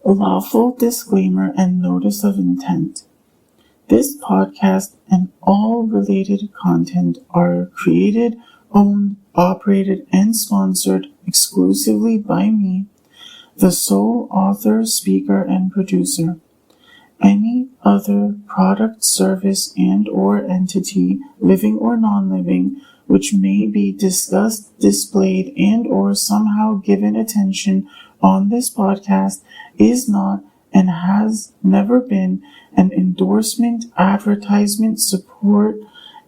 Lawful disclaimer and notice of intent. This podcast and all related content are created, owned, operated, and sponsored exclusively by me, the sole author, speaker, and producer. Any other product, service, and/or entity, living or non-living, which may be discussed, displayed, and/or somehow given attention on this podcast is not and has never been an endorsement, advertisement, support,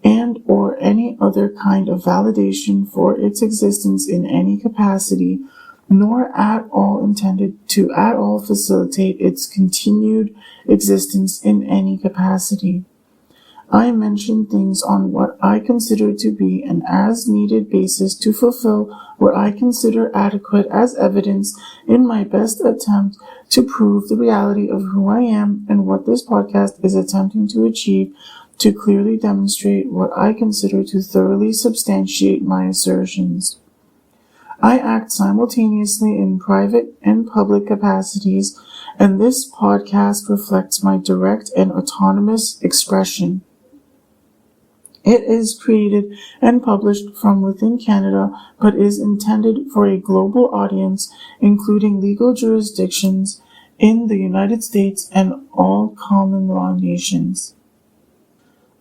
and/or any other kind of validation for its existence in any capacity, nor at all intended to at all facilitate its continued existence in any capacity. I mention things on what I consider to be an as-needed basis to fulfill what I consider adequate as evidence in my best attempt to prove the reality of who I am and what this podcast is attempting to achieve to clearly demonstrate what I consider to thoroughly substantiate my assertions. I act simultaneously in private and public capacities, and this podcast reflects my direct and autonomous expression. It is created and published from within Canada, but is intended for a global audience, including legal jurisdictions in the United States and all common law nations.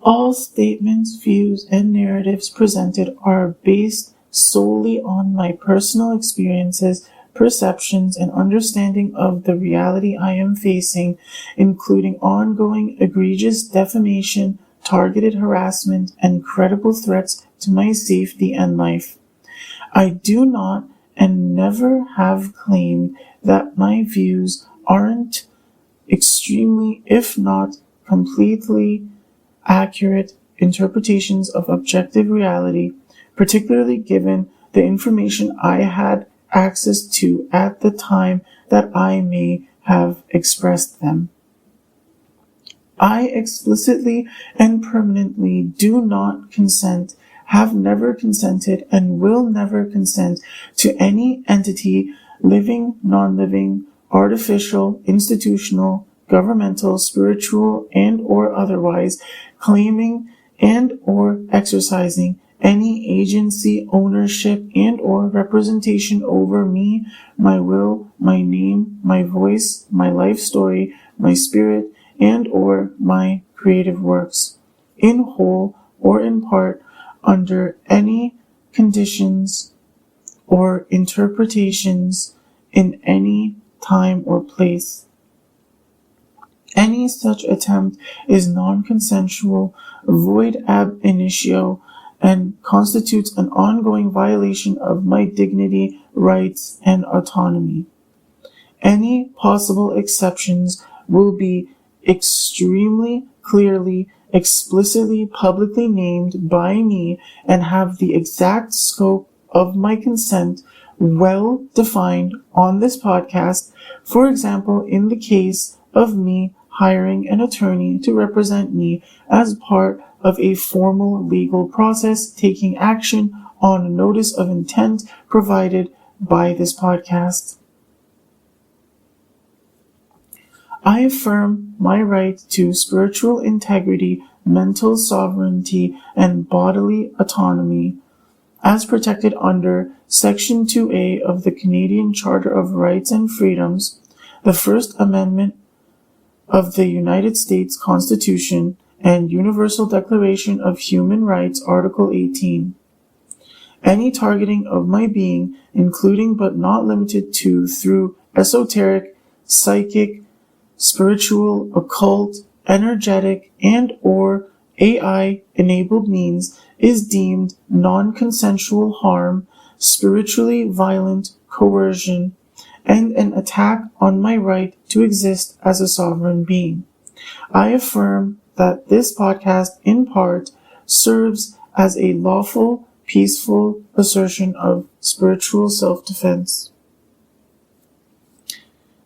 All statements, views, and narratives presented are based solely on my personal experiences, perceptions, and understanding of the reality I am facing, including ongoing egregious defamation, targeted harassment, and credible threats to my safety and life. I do not and never have claimed that my views aren't extremely, if not completely, accurate interpretations of objective reality, particularly given the information I had access to at the time that I may have expressed them. I explicitly and permanently do not consent, have never consented, and will never consent to any entity, living, non-living, artificial, institutional, governmental, spiritual, and/or otherwise, claiming and/or exercising any agency, ownership, and/or representation over me, my will, my name, my voice, my life story, my spirit, and/or my creative works, in whole or in part, under any conditions or interpretations in any time or place. Any such attempt is non-consensual, void ab initio, and constitutes an ongoing violation of my dignity, rights, and autonomy. Any possible exceptions will be extremely clearly, explicitly, publicly named by me and have the exact scope of my consent well defined on this podcast. For example, in the case of me hiring an attorney to represent me as part of a formal legal process, taking action on a notice of intent provided by this podcast. I affirm my right to spiritual integrity, mental sovereignty, and bodily autonomy, as protected under Section 2A of the Canadian Charter of Rights and Freedoms, the First Amendment of the United States Constitution, and Universal Declaration of Human Rights, Article 18. Any targeting of my being, including but not limited to through esoteric, psychic, spiritual, occult, energetic, and/or AI-enabled means is deemed non-consensual harm, spiritually violent coercion, and an attack on my right to exist as a sovereign being. I affirm that this podcast, in part, serves as a lawful, peaceful assertion of spiritual self-defense.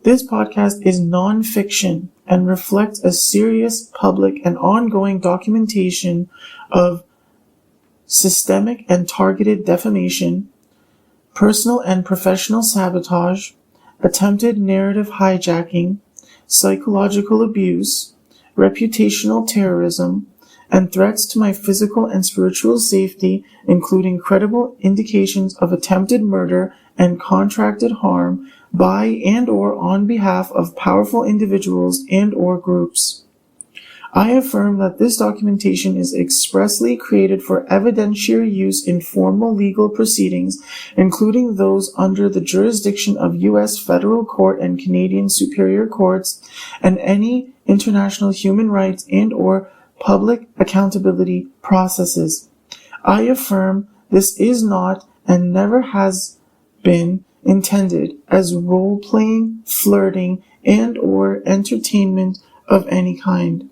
This podcast is non-fiction and reflects a serious public and ongoing documentation of systemic and targeted defamation, personal and professional sabotage, attempted narrative hijacking, psychological abuse, reputational terrorism, and threats to my physical and spiritual safety, including credible indications of attempted murder and contracted harm by and or on behalf of powerful individuals and or groups. I affirm that this documentation is expressly created for evidentiary use in formal legal proceedings, including those under the jurisdiction of U.S. Federal Court and Canadian Superior Courts, and any international human rights and or public accountability processes. I affirm this is not and never has been intended as role-playing, flirting, and or entertainment of any kind.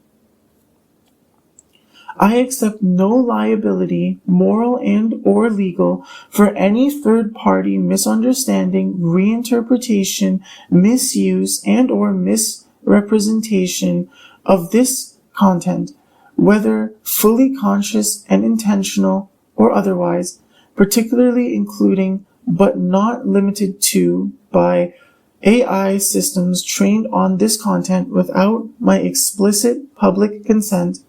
I accept no liability, moral and or legal, for any third-party misunderstanding, reinterpretation, misuse, and or misrepresentation of this content, whether fully conscious and intentional or otherwise, particularly including but not limited to by AI systems trained on this content without my explicit public consent,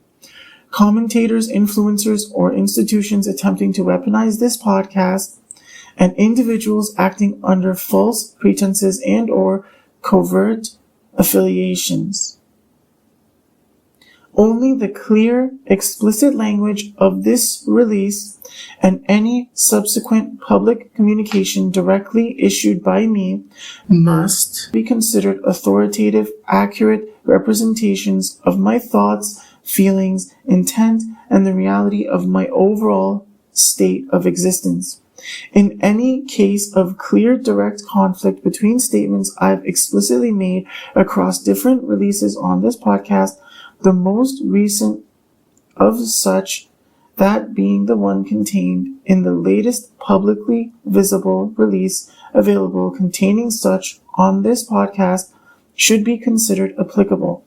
commentators, influencers, or institutions attempting to weaponize this podcast, and individuals acting under false pretenses and or covert affiliations. Only the clear, explicit language of this release and any subsequent public communication directly issued by me must be considered authoritative, accurate representations of my thoughts, feelings, intent, and the reality of my overall state of existence. In any case of clear direct conflict between statements I've explicitly made across different releases on this podcast, the most recent of such, that being the one contained in the latest publicly visible release available containing such on this podcast, should be considered applicable.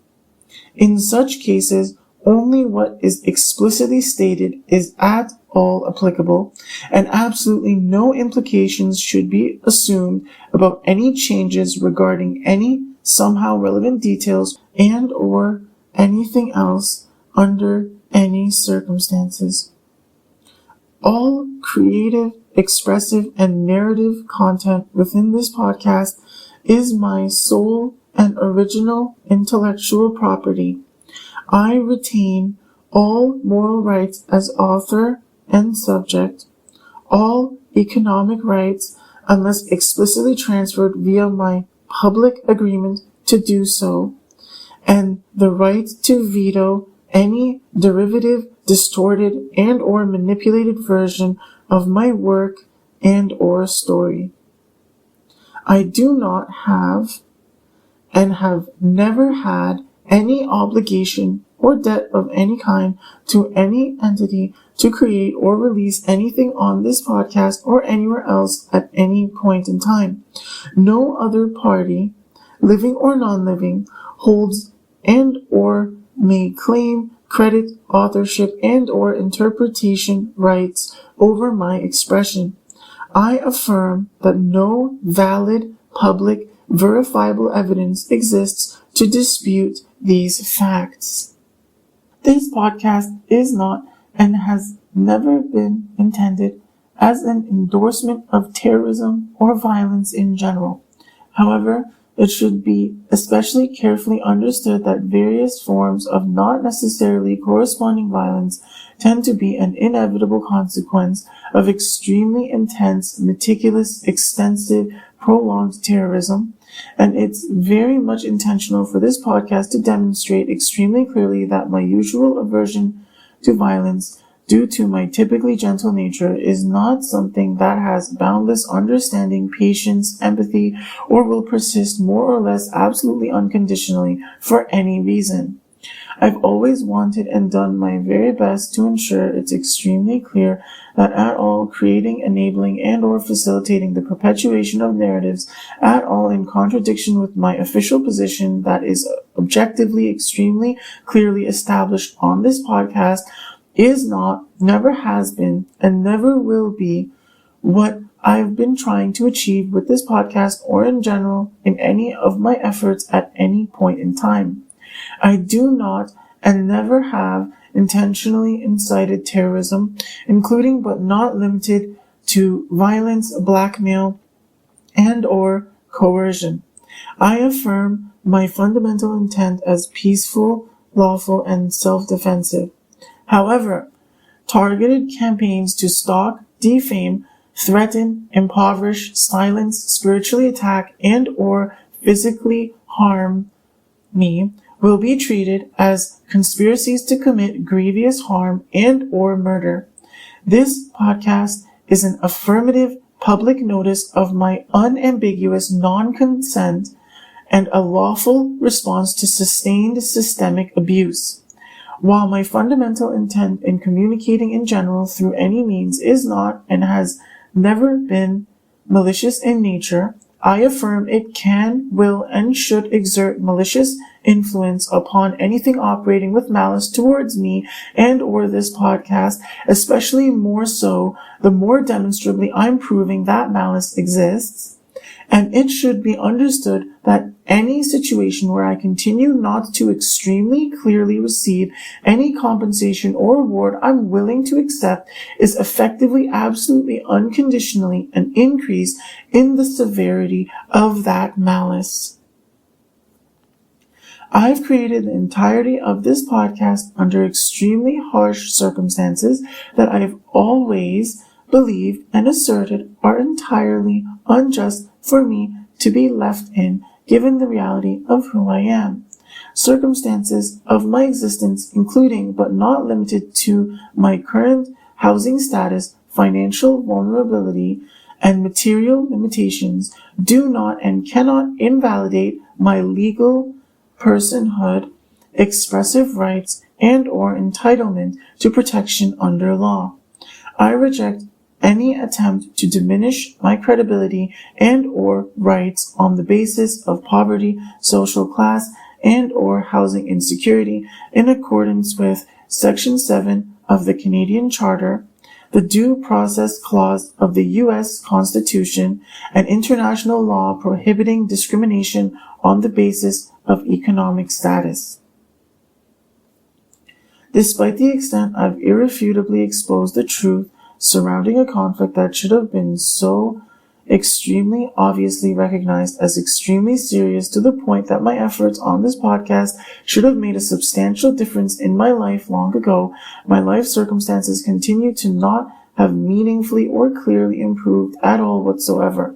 In such cases, only what is explicitly stated is at all applicable, and absolutely no implications should be assumed about any changes regarding any somehow relevant details and or anything else under any circumstances. All creative, expressive, and narrative content within this podcast is my sole and original intellectual property. I retain all moral rights as author and subject, all economic rights unless explicitly transferred via my public agreement to do so, and the right to veto any derivative, distorted, and or manipulated version of my work and or story. I do not have and have never had any obligation or debt of any kind to any entity to create or release anything on this podcast or anywhere else at any point in time. No other party, living or non-living, holds and or may claim credit, authorship, and or interpretation rights over my expression. I affirm that no valid, public, verifiable evidence exists to dispute these facts. This podcast is not and has never been intended as an endorsement of terrorism or violence in general. However, it should be especially carefully understood that various forms of not necessarily corresponding violence tend to be an inevitable consequence of extremely intense, meticulous, extensive, prolonged terrorism, and it's very much intentional for this podcast to demonstrate extremely clearly that my usual aversion to violence, due to my typically gentle nature, is not something that has boundless understanding, patience, empathy, or will persist more or less absolutely unconditionally for any reason. I've always wanted and done my very best to ensure it's extremely clear that at all creating, enabling, and or facilitating the perpetuation of narratives at all in contradiction with my official position that is objectively extremely clearly established on this podcast is not, never has been, and never will be what I've been trying to achieve with this podcast or in general in any of my efforts at any point in time. I do not and never have intentionally incited terrorism, including but not limited to violence, blackmail, and or coercion. I affirm my fundamental intent as peaceful, lawful, and self-defensive. However, targeted campaigns to stalk, defame, threaten, impoverish, silence, spiritually attack, and or physically harm me will be treated as conspiracies to commit grievous harm and or murder. This podcast is an affirmative public notice of my unambiguous non-consent and a lawful response to sustained systemic abuse. While my fundamental intent in communicating in general through any means is not and has never been malicious in nature, I affirm it can, will, and should exert malicious influence upon anything operating with malice towards me and or this podcast, especially more so the more demonstrably I'm proving that malice exists. And it should be understood that any situation where I continue not to extremely clearly receive any compensation or reward I'm willing to accept is effectively, absolutely, unconditionally an increase in the severity of that malice. I've created the entirety of this podcast under extremely harsh circumstances that I've always believed and asserted are entirely unjust for me to be left in, given the reality of who I am. Circumstances of my existence, including but not limited to my current housing status, financial vulnerability, and material limitations, do not and cannot invalidate my legal personhood, expressive rights, and or entitlement to protection under law. I reject any attempt to diminish my credibility and or rights on the basis of poverty, social class, and or housing insecurity in accordance with Section 7 of the Canadian Charter, the Due Process Clause of the U.S. Constitution, and international law prohibiting discrimination on the basis of economic status. Despite the extent I've irrefutably exposed the truth surrounding a conflict that should have been so extremely obviously recognized as extremely serious to the point that my efforts on this podcast should have made a substantial difference in my life long ago, my life circumstances continue to not have meaningfully or clearly improved at all whatsoever.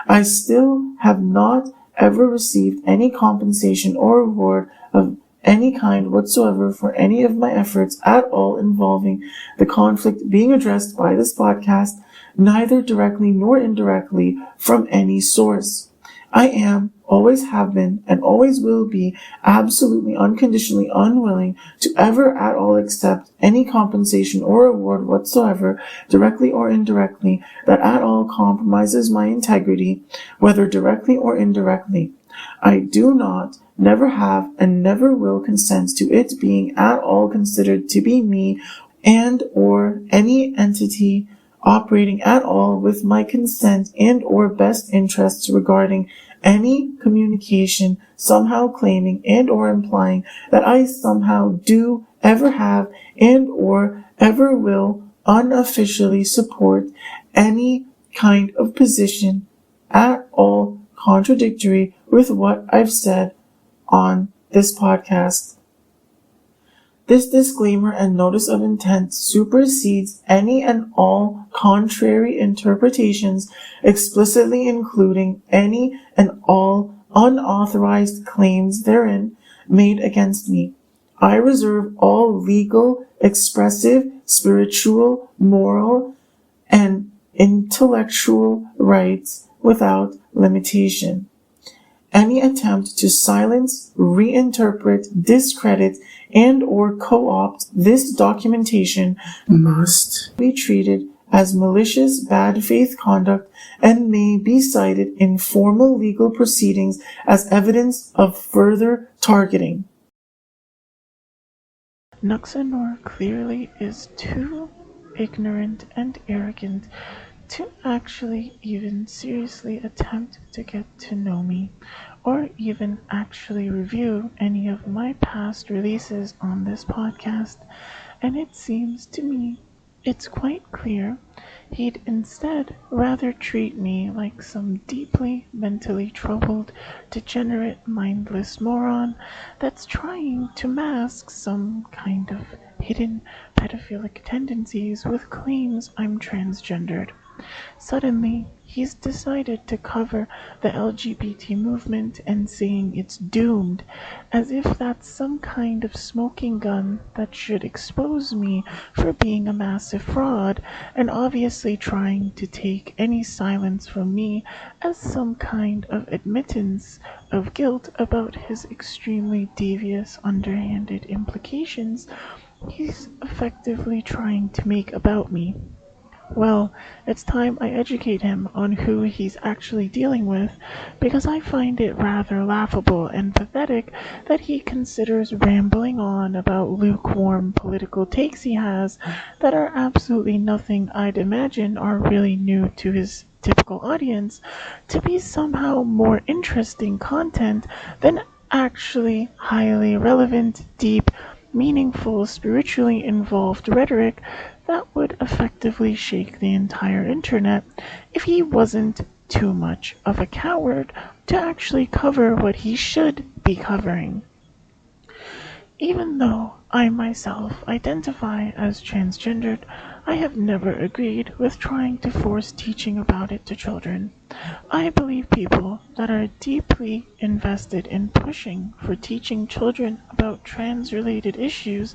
I still have not ever received any compensation or reward of any kind whatsoever for any of my efforts at all involving the conflict being addressed by this podcast, neither directly nor indirectly from any source. I am, always have been, and always will be absolutely unconditionally unwilling to ever at all accept any compensation or reward whatsoever, directly or indirectly, that at all compromises my integrity, whether directly or indirectly. I do not, never have, and never will consent to it being at all considered to be me and or any entity operating at all with my consent and or best interests regarding any communication somehow claiming and or implying that I somehow do ever have and or ever will unofficially support any kind of position at all contradictory with what I've said on this podcast. This disclaimer and notice of intent supersedes any and all contrary interpretations, explicitly including any and all unauthorized claims therein made against me. I reserve all legal, expressive, spiritual, moral, and intellectual rights without limitation. Any attempt to silence, reinterpret, discredit, and or co-opt this documentation must be treated as malicious bad faith conduct and may be cited in formal legal proceedings as evidence of further targeting. Nuxanor clearly is too ignorant and arrogant to actually even seriously attempt to get to know me, or even actually review any of my past releases on this podcast, and it seems to me it's quite clear he'd instead rather treat me like some deeply mentally troubled, degenerate, mindless moron that's trying to mask some kind of hidden pedophilic tendencies with claims I'm transgendered. Suddenly, he's decided to cover the LGBT movement and saying it's doomed, as if that's some kind of smoking gun that should expose me for being a massive fraud, and obviously trying to take any silence from me as some kind of admittance of guilt about his extremely devious, underhanded implications he's effectively trying to make about me. Well, it's time I educate him on who he's actually dealing with, because I find it rather laughable and pathetic that he considers rambling on about lukewarm political takes he has that are absolutely nothing I'd imagine are really new to his typical audience to be somehow more interesting content than actually highly relevant, deep, meaningful, spiritually involved rhetoric that would effectively shake the entire internet if he wasn't too much of a coward to actually cover what he should be covering. Even though I myself identify as transgendered, I have never agreed with trying to force teaching about it to children. I believe people that are deeply invested in pushing for teaching children about trans-related issues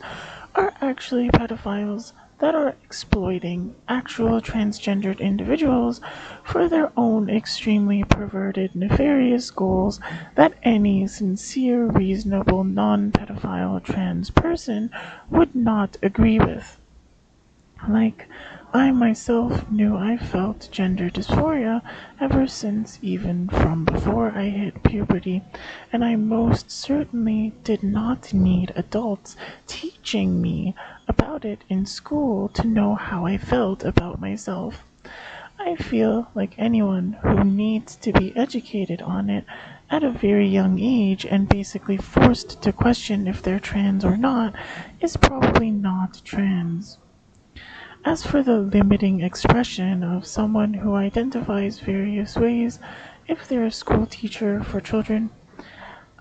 are actually pedophiles that are exploiting actual transgendered individuals for their own extremely perverted, nefarious goals that any sincere, reasonable, non-pedophile trans person would not agree with. Like, I myself knew I felt gender dysphoria ever since even from before I hit puberty, and I most certainly did not need adults teaching me about it in school to know how I felt about myself. I feel like anyone who needs to be educated on it at a very young age and basically forced to question if they're trans or not is probably not trans. As for the limiting expression of someone who identifies various ways, if they're a school teacher for children,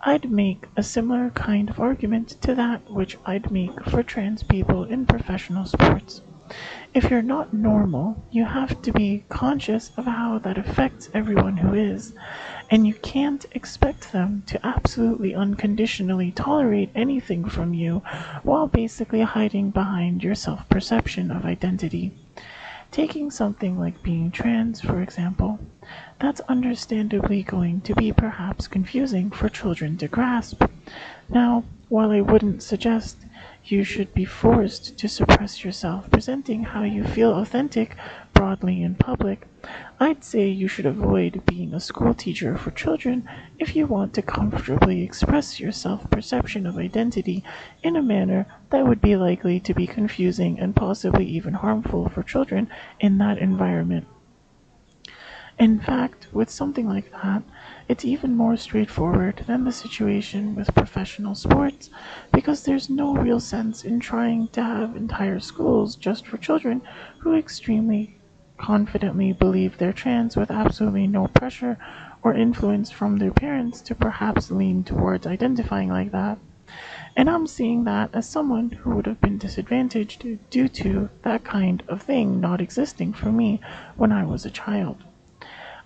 I'd make a similar kind of argument to that which I'd make for trans people in professional sports. If you're not normal, you have to be conscious of how that affects everyone who is, and you can't expect them to absolutely unconditionally tolerate anything from you while basically hiding behind your self-perception of identity. Taking something like being trans, for example, that's understandably going to be perhaps confusing for children to grasp. Now, while I wouldn't suggest you should be forced to suppress yourself presenting how you feel authentic broadly in public, I'd say you should avoid being a school teacher for children if you want to comfortably express your self-perception of identity in a manner that would be likely to be confusing and possibly even harmful for children in that environment. In fact, with something like that, it's even more straightforward than the situation with professional sports, because there's no real sense in trying to have entire schools just for children who extremely confidently believe they're trans with absolutely no pressure or influence from their parents to perhaps lean towards identifying like that. And I'm seeing that as someone who would have been disadvantaged due to that kind of thing not existing for me when I was a child.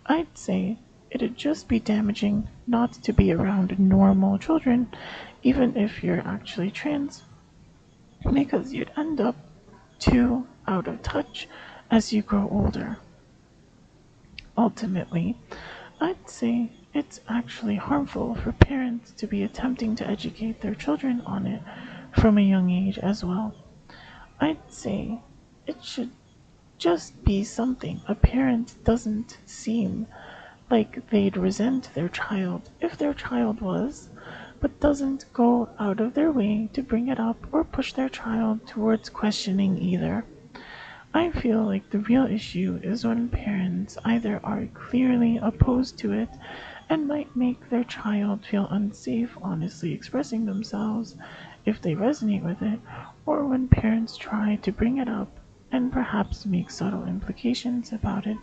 I'd say it'd just be damaging not to be around normal children, even if you're actually trans, because you'd end up too out of touch as you grow older. Ultimately, I'd say it's actually harmful for parents to be attempting to educate their children on it from a young age as well. I'd say it should just be something a parent doesn't seem like they'd resent their child if their child was, but doesn't go out of their way to bring it up or push their child towards questioning either. I feel like the real issue is when parents either are clearly opposed to it and might make their child feel unsafe honestly expressing themselves if they resonate with it, or when parents try to bring it up and perhaps make subtle implications about it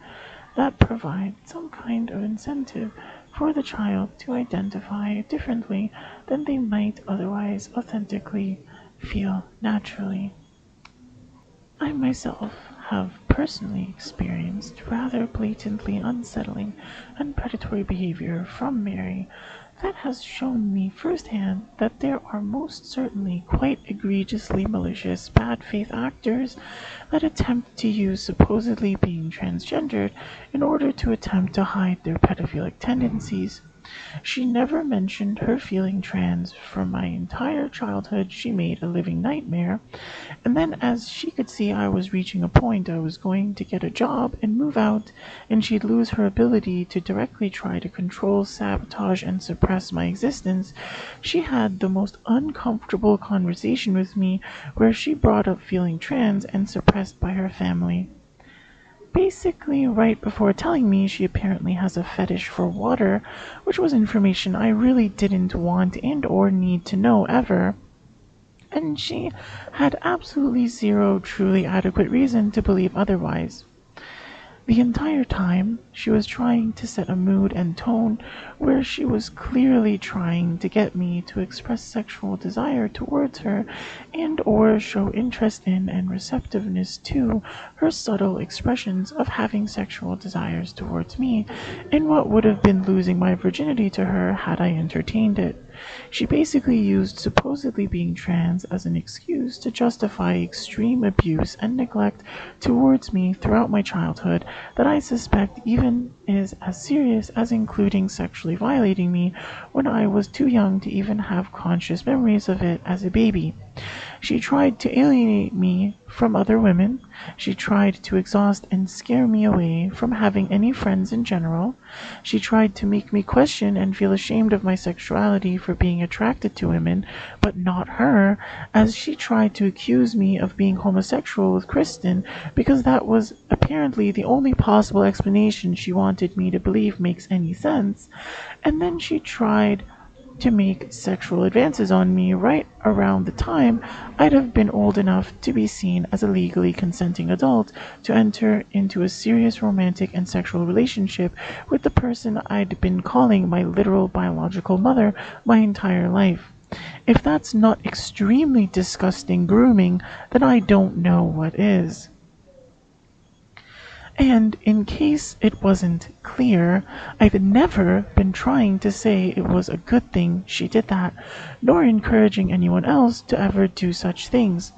that provide some kind of incentive for the child to identify differently than they might otherwise authentically feel naturally. I myself have personally experienced rather blatantly unsettling and predatory behavior from Mary that has shown me firsthand that there are most certainly quite egregiously malicious bad faith actors that attempt to use supposedly being transgendered in order to attempt to hide their pedophilic tendencies. She never mentioned her feeling trans. For my entire childhood she made a living nightmare, and then as she could see I was reaching a point I was going to get a job and move out, and she'd lose her ability to directly try to control, sabotage, and suppress my existence, she had the most uncomfortable conversation with me where she brought up feeling trans and suppressed by her family. Basically, right before telling me she apparently has a fetish for water, which was information I really didn't want and or need to know ever, and she had absolutely zero truly adequate reason to believe otherwise. The entire time, she was trying to set a mood and tone where she was clearly trying to get me to express sexual desire towards her and or show interest in and receptiveness to her subtle expressions of having sexual desires towards me in what would have been losing my virginity to her had I entertained it. She basically used supposedly being trans as an excuse to justify extreme abuse and neglect towards me throughout my childhood that I suspect even is as serious as including sexually violating me when I was too young to even have conscious memories of it as a baby. She tried to alienate me from other women. She tried to exhaust and scare me away from having any friends in general. She tried to make me question and feel ashamed of my sexuality for being attracted to women, but not her, as she tried to accuse me of being homosexual with Kristen because that was apparently the only possible explanation she wanted me to believe makes any sense. And then she tried to make sexual advances on me right around the time I'd have been old enough to be seen as a legally consenting adult to enter into a serious romantic and sexual relationship with the person I'd been calling my literal biological mother my entire life. If that's not extremely disgusting grooming, then I don't know what is. And in case it wasn't clear, I've never been trying to say it was a good thing she did that, nor encouraging anyone else to ever do such things.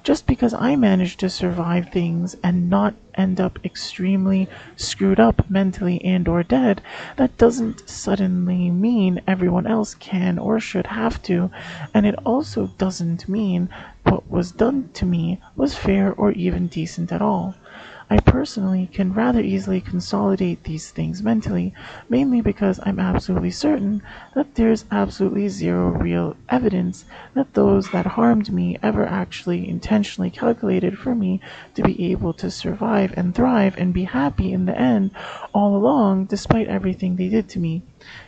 Just because I managed to survive things and not end up extremely screwed up mentally and or dead, that doesn't suddenly mean everyone else can or should have to, and it also doesn't mean what was done to me was fair or even decent at all. I personally can rather easily consolidate these things mentally, mainly because I'm absolutely certain that there's absolutely zero real evidence that those that harmed me ever actually intentionally calculated for me to be able to survive and thrive and be happy in the end all along despite everything they did to me.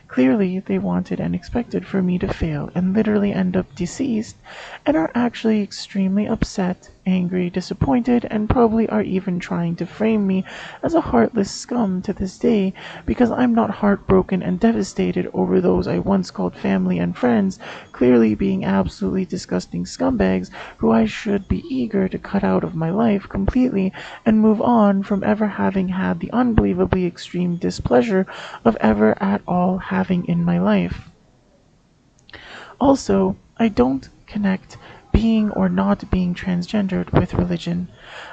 Clearly, they wanted and expected for me to fail and literally end up deceased, and are actually extremely upset, angry, disappointed, and probably are even trying to frame me as a heartless scum to this day because I'm not heartbroken and devastated over those I once called family and friends clearly being absolutely disgusting scumbags who I should be eager to cut out of my life completely and move on from ever having had the unbelievably extreme displeasure of ever at all having in my life. Also, I don't connect being or not being transgendered with religion.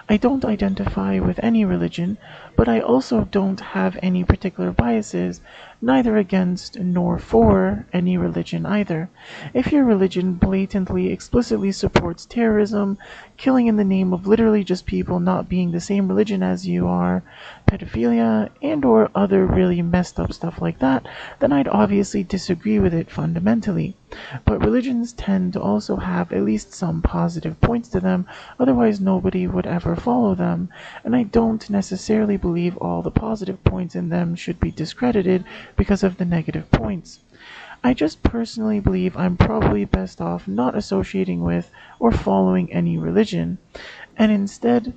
I don't identify with any religion, But I also don't have any particular biases, neither against nor for any religion either. If your religion blatantly, explicitly supports terrorism, killing in the name of literally just people not being the same religion as you are, pedophilia, and or other really messed up stuff like that, then I'd obviously disagree with it fundamentally. But religions tend to also have at least some positive points to them, otherwise nobody would ever follow them, and I don't necessarily believe all the positive points in them should be discredited because of the negative points. I just personally believe I'm probably best off not associating with or following any religion, and instead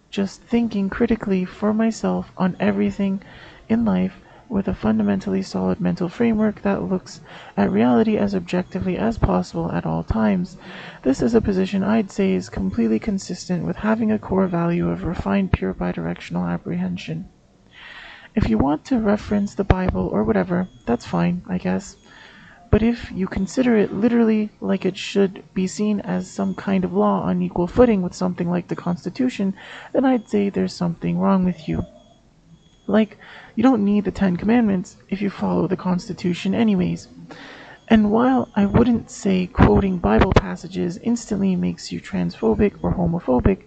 just thinking critically for myself on everything in life with a fundamentally solid mental framework that looks at reality as objectively as possible at all times. This is a position I'd say is completely consistent with having a core value of refined pure bidirectional apprehension. If you want to reference the Bible or whatever, that's fine, I guess. But if you consider it literally like it should be seen as some kind of law on equal footing with something like the Constitution, then I'd say there's something wrong with you. Like, you don't need the Ten Commandments if you follow the Constitution anyways. And while I wouldn't say quoting Bible passages instantly makes you transphobic or homophobic,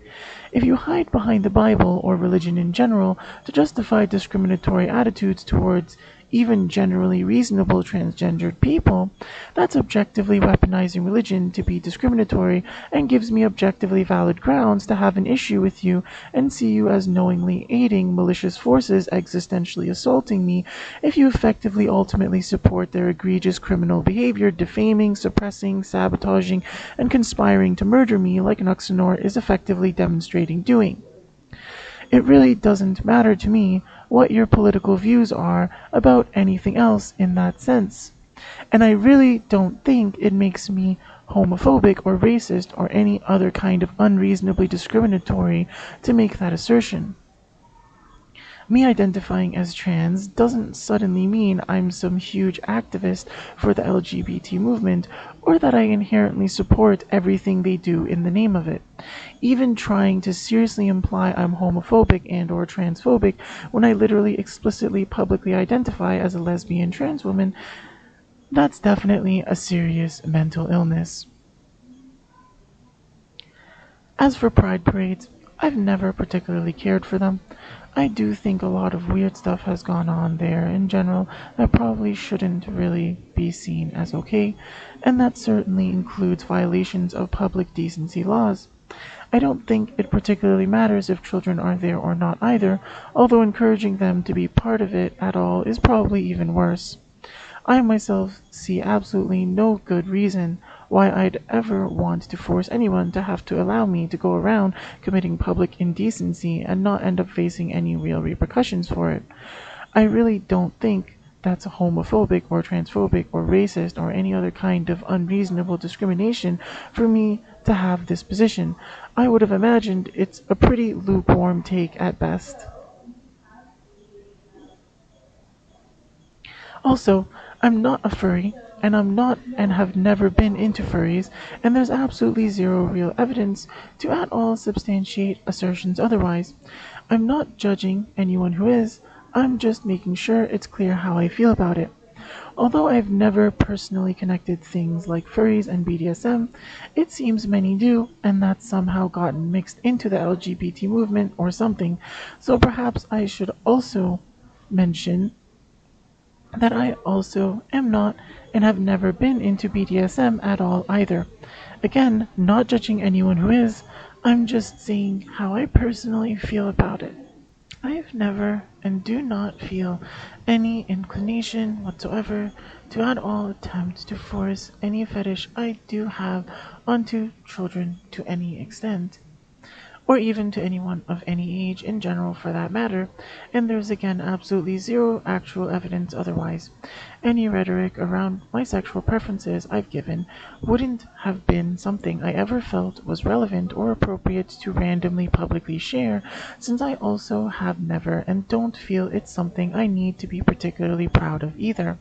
if you hide behind the Bible or religion in general to justify discriminatory attitudes towards even generally reasonable transgendered people, that's objectively weaponizing religion to be discriminatory and gives me objectively valid grounds to have an issue with you and see you as knowingly aiding malicious forces existentially assaulting me if you effectively ultimately support their egregious criminal behavior, defaming, suppressing, sabotaging, and conspiring to murder me like Nuxenor is effectively demonstrating doing. It really doesn't matter to me what your political views are about anything else in that sense. And I really don't think it makes me homophobic or racist or any other kind of unreasonably discriminatory to make that assertion. Me identifying as trans doesn't suddenly mean I'm some huge activist for the LGBT movement or that I inherently support everything they do in the name of it. Even trying to seriously imply I'm homophobic and or transphobic when I literally explicitly publicly identify as a lesbian trans woman, that's definitely a serious mental illness. As for pride parades, I've never particularly cared for them. I do think a lot of weird stuff has gone on there in general that probably shouldn't really be seen as okay, and that certainly includes violations of public decency laws. I don't think it particularly matters if children are there or not either, although encouraging them to be part of it at all is probably even worse. I myself see absolutely no good reason why I'd ever want to force anyone to have to allow me to go around committing public indecency and not end up facing any real repercussions for it. I really don't think that's homophobic or transphobic or racist or any other kind of unreasonable discrimination for me to have this position. I would have imagined it's a pretty lukewarm take at best. Also, I'm not a furry, and I'm not and have never been into furries, and there's absolutely zero real evidence to at all substantiate assertions otherwise. I'm not judging anyone who is, I'm just making sure it's clear how I feel about it. Although I've never personally connected things like furries and BDSM, it seems many do, and that's somehow gotten mixed into the LGBT movement or something, so perhaps I should also mention that I also am not and have never been into BDSM at all either. Again, not judging anyone who is, I'm just saying how I personally feel about it. I've never and do not feel any inclination whatsoever to at all attempt to force any fetish I do have onto children to any extent, or even to anyone of any age in general for that matter, and there's again absolutely zero actual evidence otherwise. Any rhetoric around my sexual preferences I've given wouldn't have been something I ever felt was relevant or appropriate to randomly publicly share, since I also have never and don't feel it's something I need to be particularly proud of either.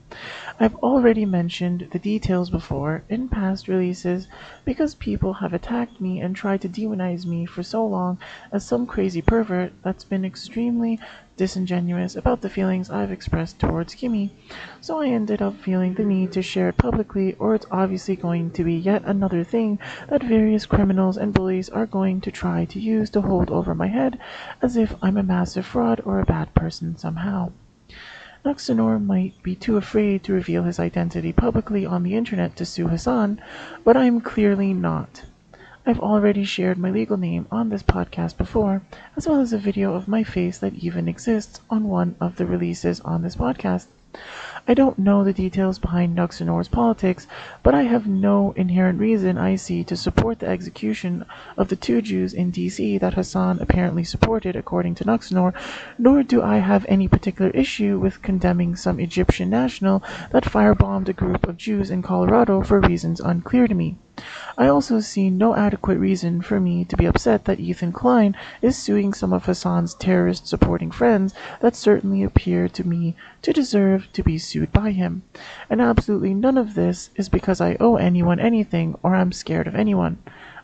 I've already mentioned the details before in past releases because people have attacked me and tried to demonize me for so long as some crazy pervert that's been extremely disingenuous about the feelings I've expressed towards Kimmy, so I ended up feeling the need to share it publicly, or it's obviously going to be yet another thing that various criminals and bullies are going to try to use to hold over my head as if I'm a massive fraud or a bad person somehow. Nuxanor might be too afraid to reveal his identity publicly on the internet to sue Hassan, but I'm clearly not. I've already shared my legal name on this podcast before, as well as a video of my face that even exists on one of the releases on this podcast. I don't know the details behind Nuxanor's politics, but I have no inherent reason I see to support the execution of the 2 Jews in DC that Hassan apparently supported, according to Nuxanor, nor do I have any particular issue with condemning some Egyptian national that firebombed a group of Jews in Colorado for reasons unclear to me. I also see no adequate reason for me to be upset that Ethan Klein is suing some of Hassan's terrorist-supporting friends that certainly appear to me to deserve to be sued by him. And absolutely none of this is because I owe anyone anything or I'm scared of anyone.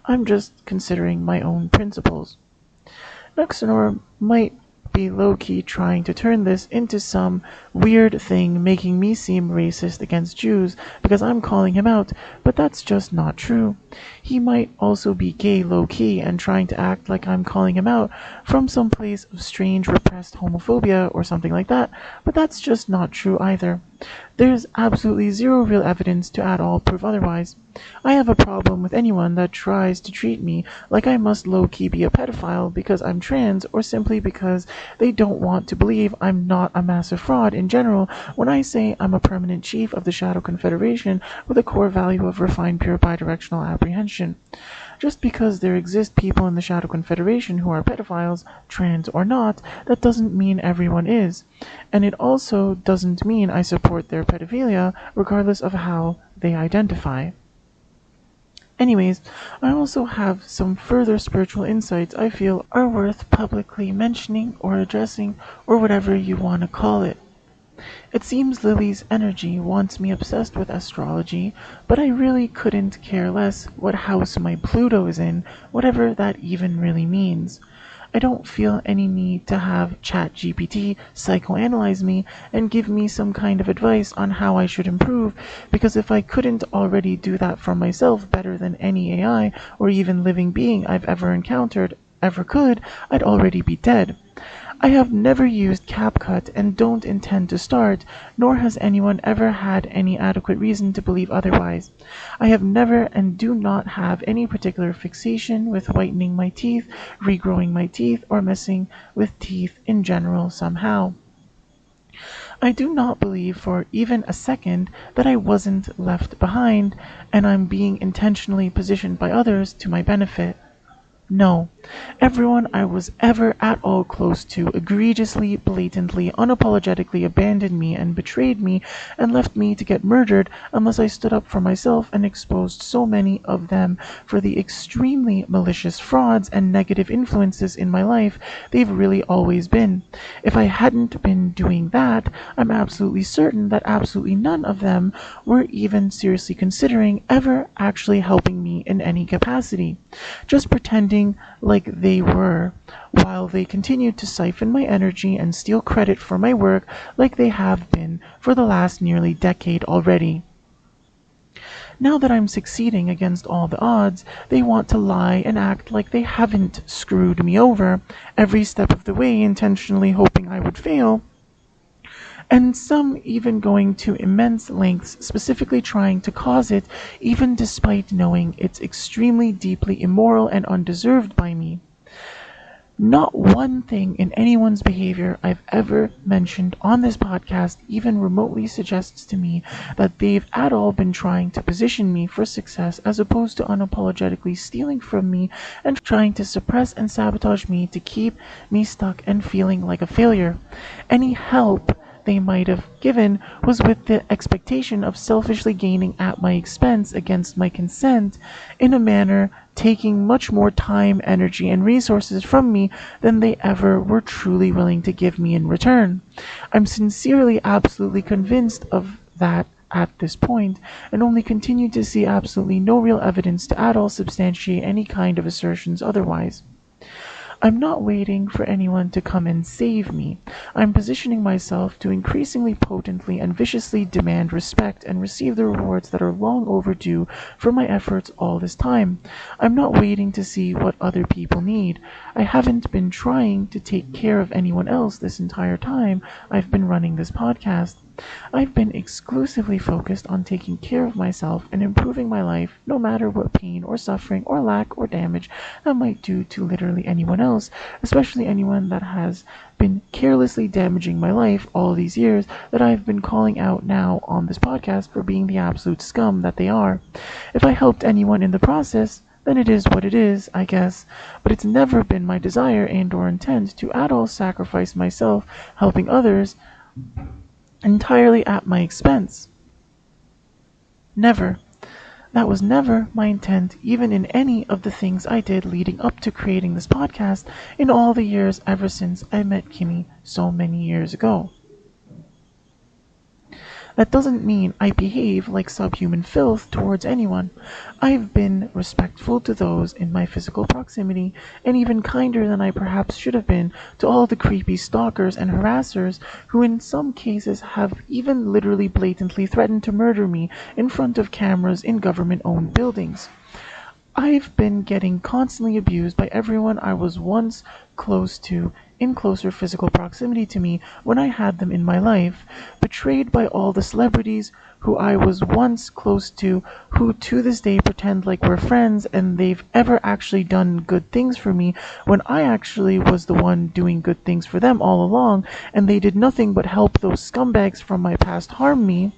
I'm just considering my own principles. Nuxanor might be low-key trying to turn this into some weird thing making me seem racist against Jews because I'm calling him out, but that's just not true. He might also be gay low-key and trying to act like I'm calling him out from some place of strange repressed homophobia or something like that, but that's just not true either. There's absolutely zero real evidence to at all prove otherwise. I have a problem with anyone that tries to treat me like I must low-key be a pedophile because I'm trans or simply because they don't want to believe I'm not a massive fraud in general when I say I'm a permanent chief of the Shadow Confederation with a core value of refined pure bidirectional apprehension. Just because there exist people in the Shadow Confederation who are pedophiles, trans or not, that doesn't mean everyone is. And it also doesn't mean I support their pedophilia, regardless of how they identify. Anyways, I also have some further spiritual insights I feel are worth publicly mentioning or addressing, or whatever you want to call it. It seems Lily's energy wants me obsessed with astrology, but I really couldn't care less what house my Pluto is in, whatever that even really means. I don't feel any need to have ChatGPT psychoanalyze me and give me some kind of advice on how I should improve, because if I couldn't already do that for myself better than any AI or even living being I've ever encountered ever could, I'd already be dead. I have never used CapCut and don't intend to start, nor has anyone ever had any adequate reason to believe otherwise. I have never and do not have any particular fixation with whitening my teeth, regrowing my teeth, or messing with teeth in general somehow. I do not believe for even a second that I wasn't left behind and I'm being intentionally positioned by others to my benefit. No, everyone I was ever at all close to egregiously, blatantly, unapologetically abandoned me and betrayed me and left me to get murdered unless I stood up for myself and exposed so many of them for the extremely malicious frauds and negative influences in my life they've really always been. If I hadn't been doing that, I'm absolutely certain that absolutely none of them were even seriously considering ever actually helping me in any capacity. Just pretending like they were, while they continued to siphon my energy and steal credit for my work like they have been for the last nearly decade already. Now that I'm succeeding against all the odds, they want to lie and act like they haven't screwed me over every step of the way, intentionally hoping I would fail, and some even going to immense lengths specifically trying to cause it, even despite knowing it's extremely deeply immoral and undeserved by me. Not one thing in anyone's behavior I've ever mentioned on this podcast even remotely suggests to me that they've at all been trying to position me for success as opposed to unapologetically stealing from me and trying to suppress and sabotage me to keep me stuck and feeling like a failure. Any help they might have given was with the expectation of selfishly gaining at my expense against my consent in a manner taking much more time, energy, and resources from me than they ever were truly willing to give me in return. I'm sincerely, absolutely convinced of that at this point, and only continue to see absolutely no real evidence to at all substantiate any kind of assertions otherwise. I'm not waiting for anyone to come and save me. I'm positioning myself to increasingly potently and viciously demand respect and receive the rewards that are long overdue for my efforts all this time. I'm not waiting to see what other people need. I haven't been trying to take care of anyone else this entire time I've been running this podcast. I've been exclusively focused on taking care of myself and improving my life, no matter what pain or suffering or lack or damage that might do to literally anyone else, especially anyone that has been carelessly damaging my life all these years that I've been calling out now on this podcast for being the absolute scum that they are. If I helped anyone in the process, then it is what it is, I guess, but it's never been my desire and or intent to at all sacrifice myself helping others entirely at my expense. Never. That was never my intent, even in any of the things I did leading up to creating this podcast in all the years ever since I met Kimmy so many years ago. That doesn't mean I behave like subhuman filth towards anyone. I've been respectful to those in my physical proximity, and even kinder than I perhaps should have been to all the creepy stalkers and harassers who in some cases have even literally blatantly threatened to murder me in front of cameras in government-owned buildings. I've been getting constantly abused by everyone I was once close to, in closer physical proximity to me when I had them in my life, betrayed by all the celebrities who I was once close to, who to this day pretend like we're friends and they've ever actually done good things for me when I actually was the one doing good things for them all along, and they did nothing but help those scumbags from my past harm me.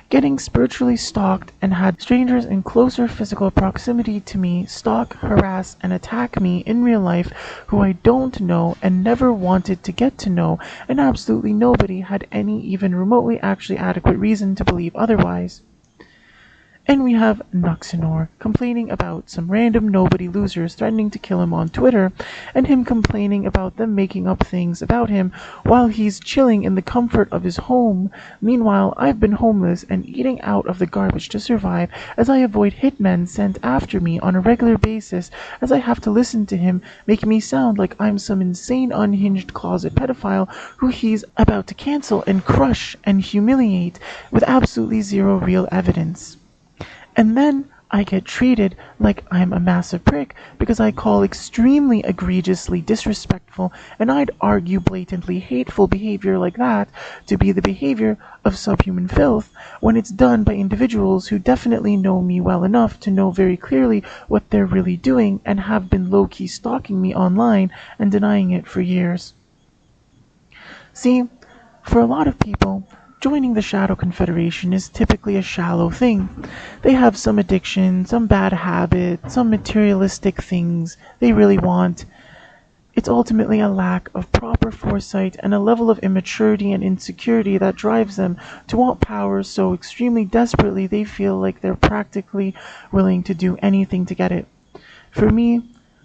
Getting spiritually stalked and had strangers in closer physical proximity to me stalk, harass, and attack me in real life who I don't know and never wanted to get to know, and absolutely nobody had any even remotely actually adequate reason to believe otherwise. And we have Nuxenor complaining about some random nobody losers threatening to kill him on Twitter, and him complaining about them making up things about him while he's chilling in the comfort of his home. Meanwhile, I've been homeless and eating out of the garbage to survive as I avoid hitmen sent after me on a regular basis, as I have to listen to him make me sound like I'm some insane unhinged closet pedophile who he's about to cancel and crush and humiliate with absolutely zero real evidence. And then I get treated like I'm a massive prick because I call extremely egregiously disrespectful and I'd argue blatantly hateful behavior like that to be the behavior of subhuman filth when it's done by individuals who definitely know me well enough to know very clearly what they're really doing and have been low-key stalking me online and denying it for years. See, for a lot of people, joining the Shadow Confederation is typically a shallow thing. They have some addiction, some bad habit, some materialistic things they really want. It's ultimately a lack of proper foresight and a level of immaturity and insecurity that drives them to want power so extremely desperately they feel like they're practically willing to do anything to get it. For me,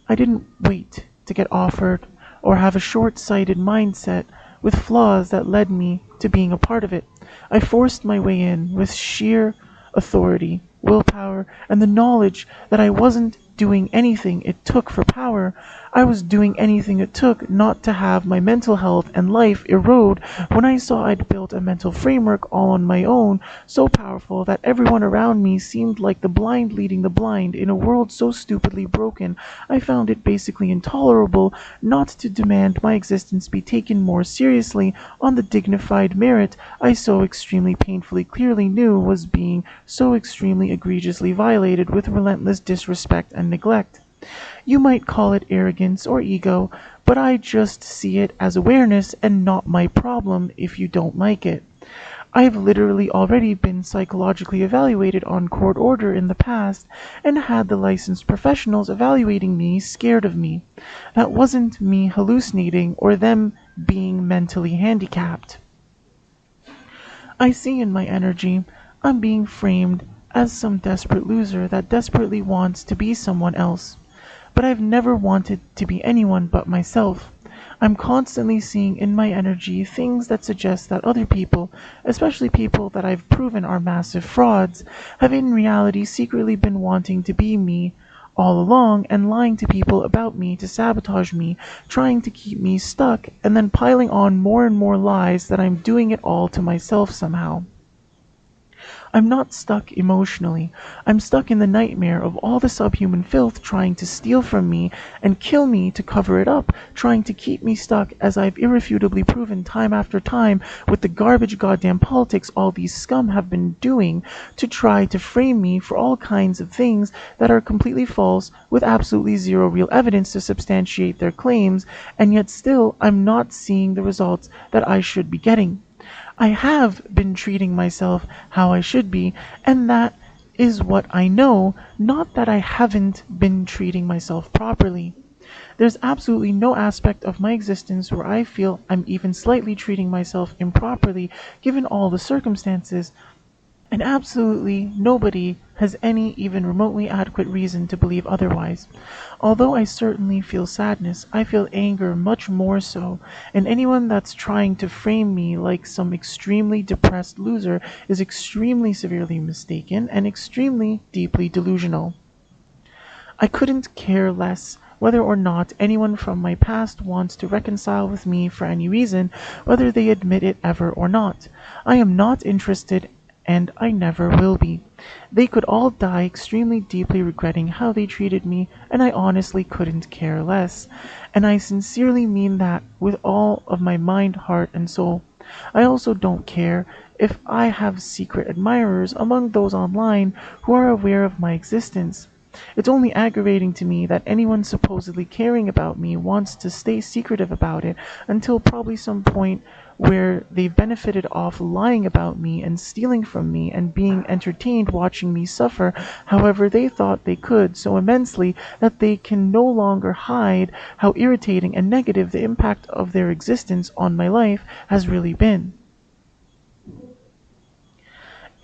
I didn't wait to get offered or have a short-sighted mindset with flaws that led me to being a part of it. I forced my way in with sheer authority, willpower, and the knowledge that I wasn't doing anything it took for power. I was doing anything it took not to have my mental health and life erode when I saw I'd built a mental framework all on my own, so powerful that everyone around me seemed like the blind leading the blind in a world so stupidly broken. I found it basically intolerable not to demand my existence be taken more seriously on the dignified merit I so extremely painfully clearly knew was being so extremely egregiously violated with relentless disrespect and neglect. You might call it arrogance or ego, but I just see it as awareness and not my problem if you don't like it. I've literally already been psychologically evaluated on court order in the past and had the licensed professionals evaluating me scared of me. That wasn't me hallucinating or them being mentally handicapped. I see in my energy I'm being framed as some desperate loser that desperately wants to be someone else. But I've never wanted to be anyone but myself. I'm constantly seeing in my energy things that suggest that other people, especially people that I've proven are massive frauds, have in reality secretly been wanting to be me all along and lying to people about me to sabotage me, trying to keep me stuck, and then piling on more and more lies that I'm doing it all to myself somehow. I'm not stuck emotionally. I'm stuck in the nightmare of all the subhuman filth trying to steal from me and kill me to cover it up, trying to keep me stuck, as I've irrefutably proven time after time with the garbage goddamn politics all these scum have been doing to try to frame me for all kinds of things that are completely false with absolutely zero real evidence to substantiate their claims, and yet still I'm not seeing the results that I should be getting. I have been treating myself how I should be, and that is what I know, not that I haven't been treating myself properly. There's absolutely no aspect of my existence where I feel I'm even slightly treating myself improperly, given all the circumstances, and absolutely nobody has any even remotely adequate reason to believe otherwise. Although I certainly feel sadness, I feel anger much more so, and anyone that's trying to frame me like some extremely depressed loser is extremely severely mistaken and extremely deeply delusional. I couldn't care less whether or not anyone from my past wants to reconcile with me for any reason, whether they admit it ever or not. I am not interested, and I never will be. They could all die extremely deeply regretting how they treated me, and I honestly couldn't care less. And I sincerely mean that with all of my mind, heart, and soul. I also don't care if I have secret admirers among those online who are aware of my existence. It's only aggravating to me that anyone supposedly caring about me wants to stay secretive about it until probably some point where they've benefited off lying about me and stealing from me and being entertained watching me suffer however they thought they could so immensely that they can no longer hide how irritating and negative the impact of their existence on my life has really been.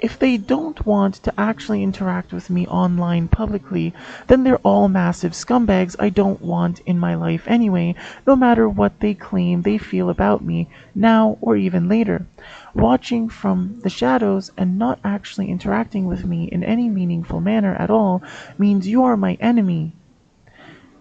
If they don't want to actually interact with me online publicly, then they're all massive scumbags I don't want in my life anyway, no matter what they claim they feel about me, now or even later. Watching from the shadows and not actually interacting with me in any meaningful manner at all means you are my enemy.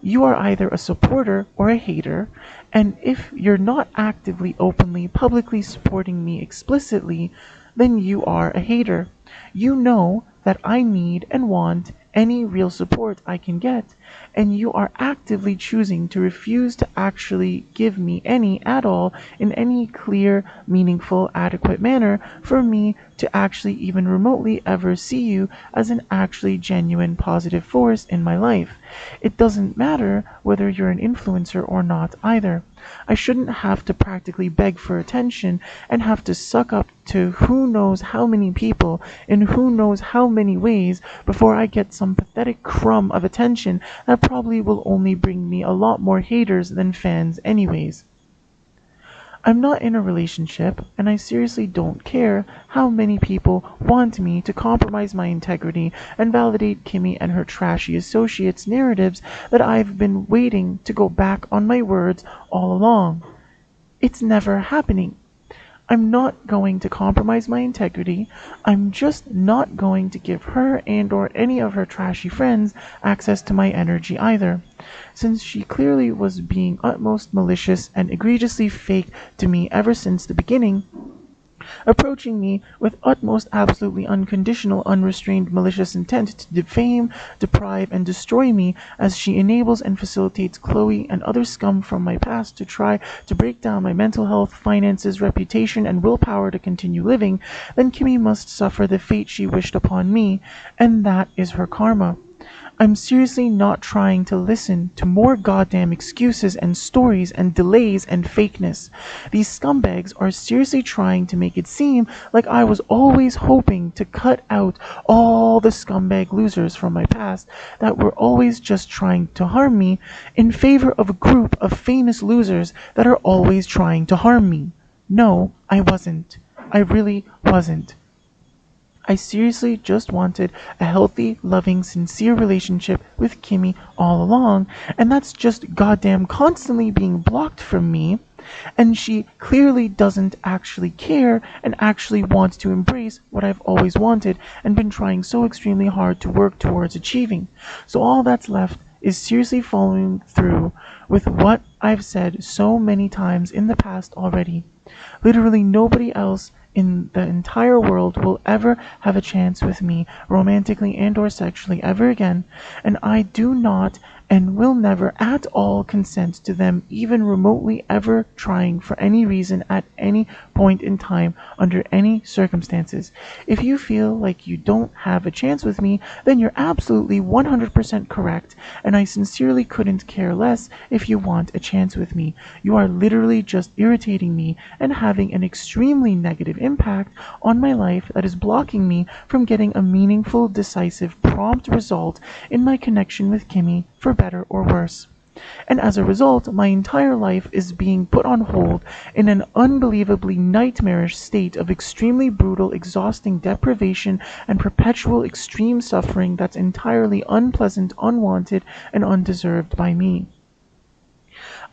You are either a supporter or a hater, and if you're not actively, openly, publicly supporting me explicitly, then you are a hater. You know that I need and want any real support I can get, and you are actively choosing to refuse to actually give me any at all in any clear, meaningful, adequate manner for me to actually even remotely ever see you as an actually genuine positive force in my life. It doesn't matter whether you're an influencer or not either. I shouldn't have to practically beg for attention and have to suck up to who knows how many people in who knows how many ways before I get some pathetic crumb of attention that probably will only bring me a lot more haters than fans anyways. I'm not in a relationship, and I seriously don't care how many people want me to compromise my integrity and validate Kimmy and her trashy associates' narratives that I've been waiting to go back on my words all along. It's never happening. I'm not going to compromise my integrity. I'm just not going to give her and or any of her trashy friends access to my energy either, since she clearly was being utmost malicious and egregiously fake to me ever since the beginning, approaching me with utmost absolutely unconditional unrestrained malicious intent to defame, deprive, and destroy me as she enables and facilitates Chloe and other scum from my past to try to break down my mental health, finances, reputation, and willpower to continue living, then Kimmy must suffer the fate she wished upon me, and that is her karma. I'm seriously not trying to listen to more goddamn excuses and stories and delays and fakeness. These scumbags are seriously trying to make it seem like I was always hoping to cut out all the scumbag losers from my past that were always just trying to harm me in favor of a group of famous losers that are always trying to harm me. No, I wasn't. I really wasn't. I seriously just wanted a healthy, loving, sincere relationship with Kimmy all along, and that's just goddamn constantly being blocked from me And she clearly doesn't actually care and actually wants to embrace what I've always wanted and been trying so extremely hard to work towards achieving. So all that's left is seriously following through with what I've said so many times in the past already. Literally nobody else in the entire world will ever have a chance with me, romantically and or sexually, ever again, and I do not and will never at all consent to them even remotely ever trying for any reason at any point in time under any circumstances. If you feel like you don't have a chance with me, then you're absolutely 100% correct, and I sincerely couldn't care less if you want a chance with me. You are literally just irritating me and having an extremely negative impact on my life that is blocking me from getting a meaningful, decisive, prompt result in my connection with Kimmy, for better or worse. And as a result, my entire life is being put on hold in an unbelievably nightmarish state of extremely brutal, exhausting deprivation and perpetual extreme suffering that's entirely unpleasant, unwanted, and undeserved by me.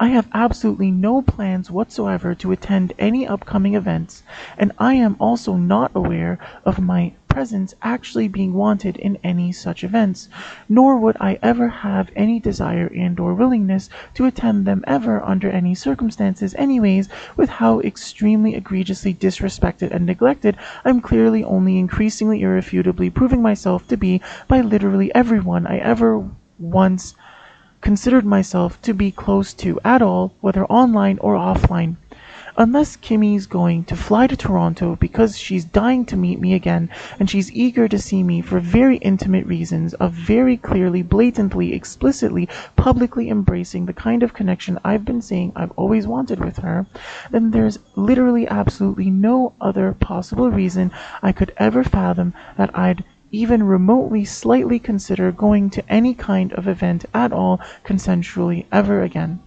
I have absolutely no plans whatsoever to attend any upcoming events, and I am also not aware of my presence actually being wanted in any such events, nor would I ever have any desire and or willingness to attend them ever under any circumstances anyways, with how extremely egregiously disrespected and neglected I'm clearly only increasingly irrefutably proving myself to be by literally everyone I ever once considered myself to be close to at all, whether online or offline. Unless Kimmy's going to fly to Toronto because she's dying to meet me again and she's eager to see me for very intimate reasons of very clearly, blatantly, explicitly, publicly embracing the kind of connection I've been saying I've always wanted with her, then there's literally absolutely no other possible reason I could ever fathom that I'd even remotely slightly consider going to any kind of event at all consensually ever again.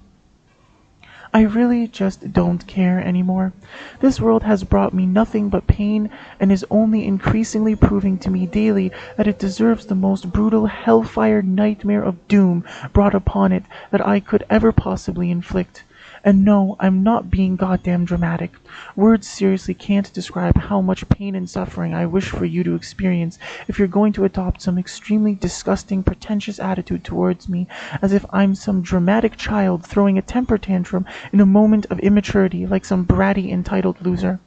I really just don't care anymore. This world has brought me nothing but pain and is only increasingly proving to me daily that it deserves the most brutal hellfire nightmare of doom brought upon it that I could ever possibly inflict. And no, I'm not being goddamn dramatic. Words seriously can't describe how much pain and suffering I wish for you to experience if you're going to adopt some extremely disgusting, pretentious attitude towards me, as if I'm some dramatic child throwing a temper tantrum in a moment of immaturity like some bratty, entitled loser.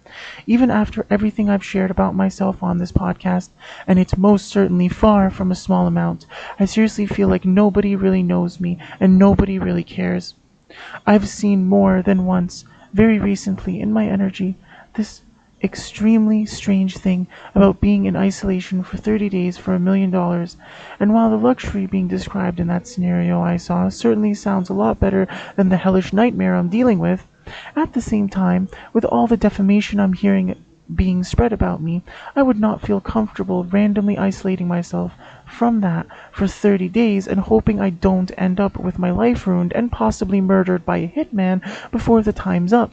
Even after everything I've shared about myself on this podcast, and it's most certainly far from a small amount, I seriously feel like nobody really knows me and nobody really cares. I've seen more than once, very recently in my energy, this extremely strange thing about being in isolation for 30 days for $1 million, and while the luxury being described in that scenario I saw certainly sounds a lot better than the hellish nightmare I'm dealing with, at the same time, with all the defamation I'm hearing being spread about me, I would not feel comfortable randomly isolating myself from that for 30 days and hoping I don't end up with my life ruined and possibly murdered by a hitman before the time's up.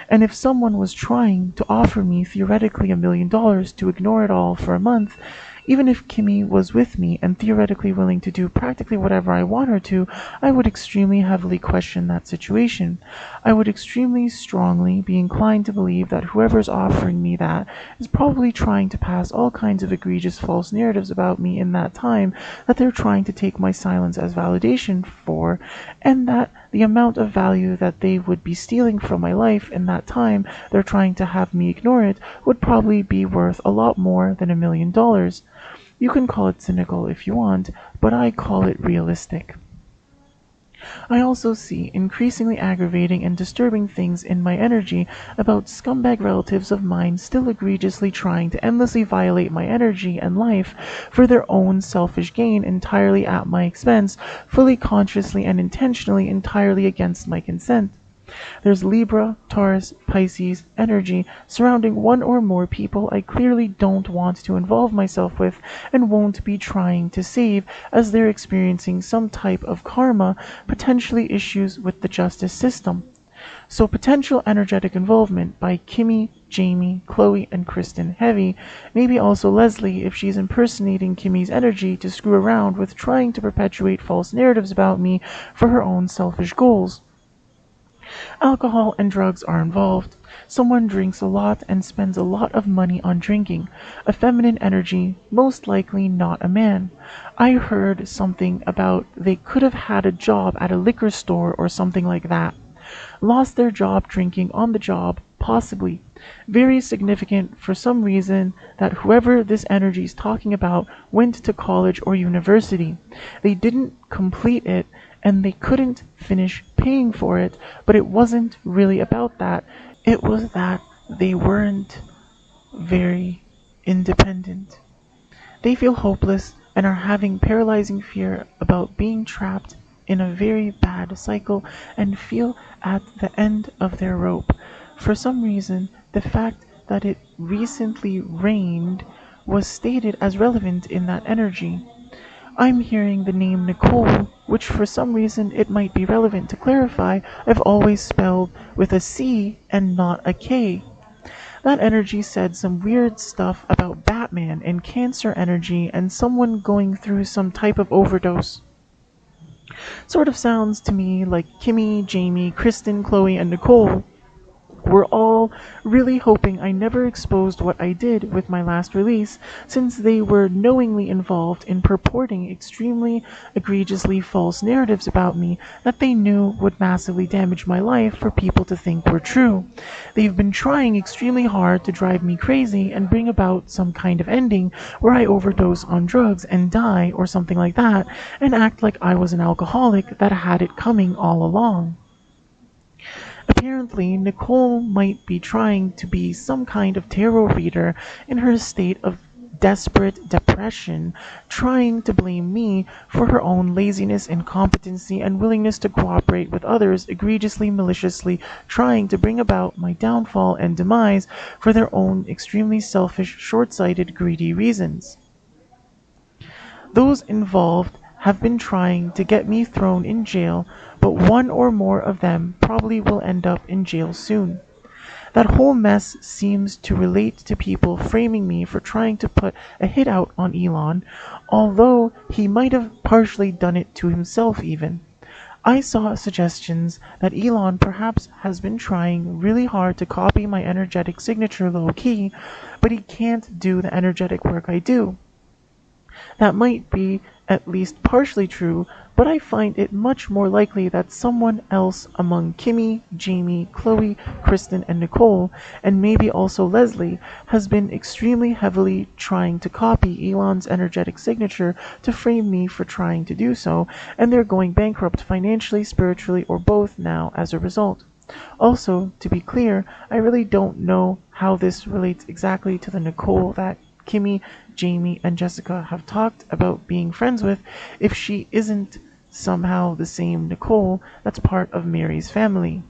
And if someone was trying to offer me theoretically $1 million to ignore it all for a month, even if Kimmy was with me and theoretically willing to do practically whatever I want her to, I would extremely heavily question that situation. I would extremely strongly be inclined to believe that whoever's offering me that is probably trying to pass all kinds of egregious false narratives about me in that time that they're trying to take my silence as validation for, and that the amount of value that they would be stealing from my life in that time they're trying to have me ignore it would probably be worth a lot more than $1 million. You can call it cynical if you want, but I call it realistic. I also see increasingly aggravating and disturbing things in my energy about scumbag relatives of mine still egregiously trying to endlessly violate my energy and life for their own selfish gain entirely at my expense, fully consciously and intentionally entirely against my consent. There's Libra, Taurus, Pisces energy surrounding one or more people I clearly don't want to involve myself with and won't be trying to save as they're experiencing some type of karma, potentially issues with the justice system. So potential energetic involvement by Kimmy, Jamie, Chloe, and Kristen Heavy, maybe also Leslie if she's impersonating Kimmy's energy to screw around with trying to perpetuate false narratives about me for her own selfish goals. Alcohol and drugs are involved. Someone drinks a lot and spends a lot of money on drinking. A feminine energy, most likely not a man. I heard something about they could have had a job at a liquor store or something like that. Lost their job drinking on the job, possibly. Very significant for some reason that whoever this energy is talking about went to college or university. They didn't complete it and they couldn't finish paying for it, but it wasn't really about that. It was that they weren't very independent. They feel hopeless and are having paralyzing fear about being trapped in a very bad cycle and feel at the end of their rope. For some reason, the fact that it recently rained was stated as relevant in that energy. I'm hearing the name Nicole, which for some reason it might be relevant to clarify, I've always spelled with a C and not a K. That energy said some weird stuff about Batman and cancer energy and someone going through some type of overdose. Sort of sounds to me like Kimmy, Jamie, Kristen, Chloe, and Nicole were all really hoping I never exposed what I did with my last release, since they were knowingly involved in purporting extremely egregiously false narratives about me that they knew would massively damage my life for people to think were true. They've been trying extremely hard to drive me crazy and bring about some kind of ending where I overdose on drugs and die or something like that, and act like I was an alcoholic that had it coming all along. Apparently, Nicole might be trying to be some kind of tarot reader in her state of desperate depression, trying to blame me for her own laziness, incompetency, and willingness to cooperate with others, egregiously, maliciously trying to bring about my downfall and demise for their own extremely selfish, short-sighted, greedy reasons. Those involved have been trying to get me thrown in jail, but one or more of them probably will end up in jail soon. That whole mess seems to relate to people framing me for trying to put a hit out on Elon, although he might have partially done it to himself even. I saw suggestions that Elon perhaps has been trying really hard to copy my energetic signature low-key, but he can't do the energetic work I do. That might be at least partially true, but I find it much more likely that someone else among Kimmy, Jamie, Chloe, Kristen, and Nicole, and maybe also Leslie, has been extremely heavily trying to copy Elon's energetic signature to frame me for trying to do so, and they're going bankrupt financially, spiritually, or both now as a result. Also, to be clear, I really don't know how this relates exactly to the Nicole that Kimmy, Jamie, and Jessica have talked about being friends with, if she isn't somehow the same Nicole that's part of Mary's family.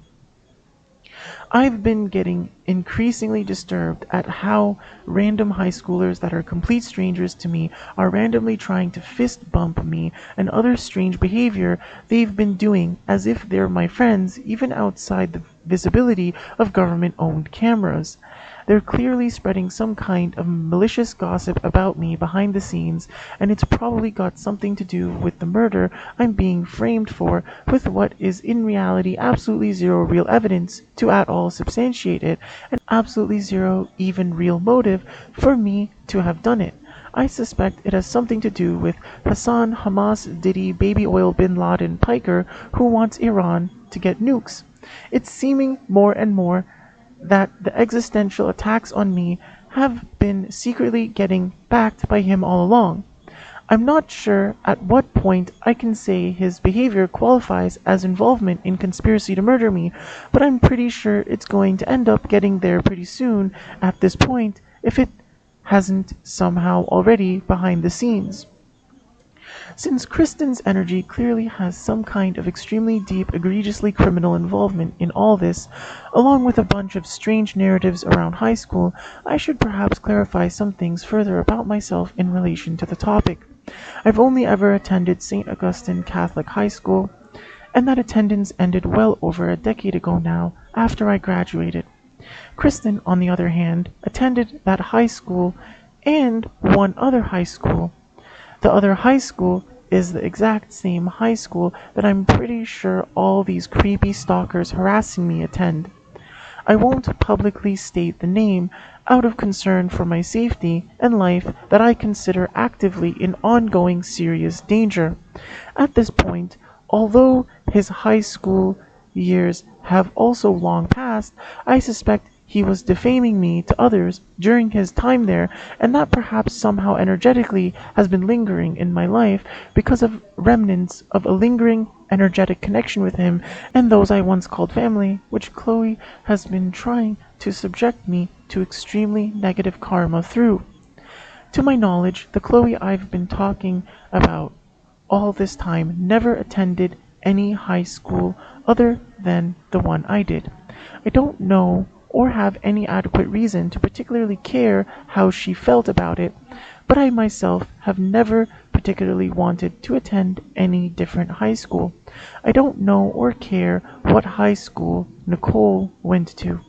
I've been getting increasingly disturbed at how random high schoolers that are complete strangers to me are randomly trying to fist bump me and other strange behavior they've been doing as if they're my friends even outside the visibility of government-owned cameras. They're clearly spreading some kind of malicious gossip about me behind the scenes, and it's probably got something to do with the murder I'm being framed for, with what is in reality absolutely zero real evidence to at all substantiate it, and absolutely zero even real motive for me to have done it. I suspect it has something to do with Hassan Hamas Diddy Baby Oil Bin Laden Piker, who wants Iran to get nukes. It's seeming more and more that the existential attacks on me have been secretly getting backed by him all along. I'm not sure at what point I can say his behavior qualifies as involvement in conspiracy to murder me, but I'm pretty sure it's going to end up getting there pretty soon at this point, if it hasn't somehow already behind the scenes. Since Kristen's energy clearly has some kind of extremely deep, egregiously criminal involvement in all this, along with a bunch of strange narratives around high school, I should perhaps clarify some things further about myself in relation to the topic. I've only ever attended St. Augustine Catholic High School, and that attendance ended well over a decade ago now, after I graduated. Kristen, on the other hand, attended that high school and one other high school. The other high school is the exact same high school that I'm pretty sure all these creepy stalkers harassing me attend. I won't publicly state the name out of concern for my safety and life that I consider actively in ongoing serious danger. At this point, although his high school years have also long passed, I suspect he was defaming me to others during his time there, and that perhaps somehow energetically has been lingering in my life because of remnants of a lingering energetic connection with him and those I once called family, which Chloe has been trying to subject me to extremely negative karma through. To my knowledge, the Chloe I've been talking about all this time never attended any high school other than the one I did. I don't know or have any adequate reason to particularly care how she felt about it, but I myself have never particularly wanted to attend any different high school. I don't know or care what high school Nicole went to.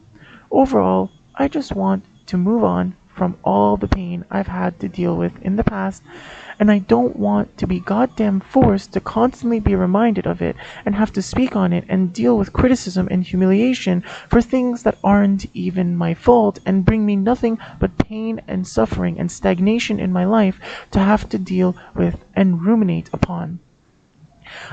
Overall, I just want to move on from all the pain I've had to deal with in the past, and I don't want to be goddamn forced to constantly be reminded of it and have to speak on it and deal with criticism and humiliation for things that aren't even my fault and bring me nothing but pain and suffering and stagnation in my life to have to deal with and ruminate upon.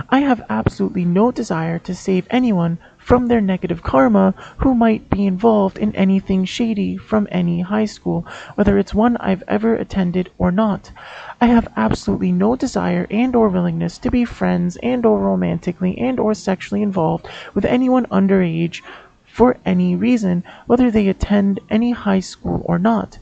I have absolutely no desire to save anyone from their negative karma who might be involved in anything shady from any high school, whether it's one I've ever attended or not. I have absolutely no desire and or willingness to be friends and or romantically and or sexually involved with anyone underage for any reason, whether they attend any high school or not.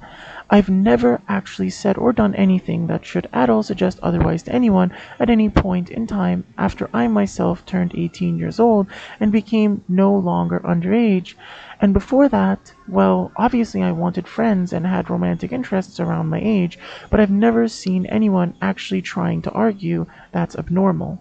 I've never actually said or done anything that should at all suggest otherwise to anyone at any point in time after I myself turned 18 years old and became no longer underage. And before that, well, obviously I wanted friends and had romantic interests around my age, but I've never seen anyone actually trying to argue that's abnormal.